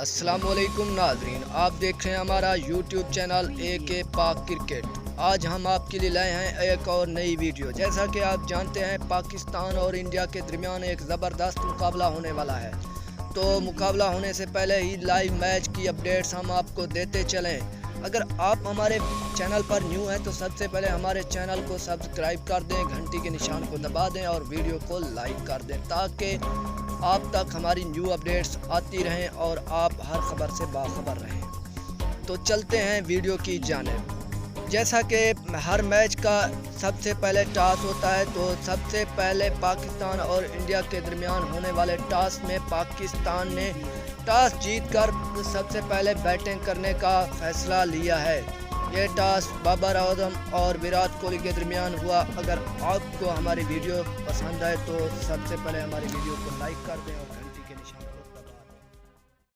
अस्सलाम वालेकुम नाजरीन, आप देख रहे हैं हमारा यूट्यूब चैनल AK पाक क्रिकेट। आज हम आपके लिए लाए हैं एक और नई वीडियो। जैसा कि आप जानते हैं, पाकिस्तान और इंडिया के दरमियान एक ज़बरदस्त मुकाबला होने वाला है। तो मुकाबला होने से पहले ही लाइव मैच की अपडेट्स हम आपको देते चलें। अगर आप हमारे चैनल पर न्यू हैं तो सबसे पहले हमारे चैनल को सब्सक्राइब कर दें, घंटी के निशान को दबा दें और वीडियो को लाइक कर दें ताकि आप तक हमारी न्यू अपडेट्स आती रहें और आप हर खबर से बाखबर रहें। तो चलते हैं वीडियो की जानिब। जैसा कि हर मैच का सबसे पहले टॉस होता है, तो सबसे पहले पाकिस्तान और इंडिया के दरमियान होने वाले टॉस में पाकिस्तान ने टॉस जीतकर सबसे पहले बैटिंग करने का फैसला लिया है। ये टॉस बाबर आजम और विराट कोहली के दरमियान हुआ। अगर आपको हमारी वीडियो पसंद आए तो सबसे पहले हमारी वीडियो को लाइक कर दें और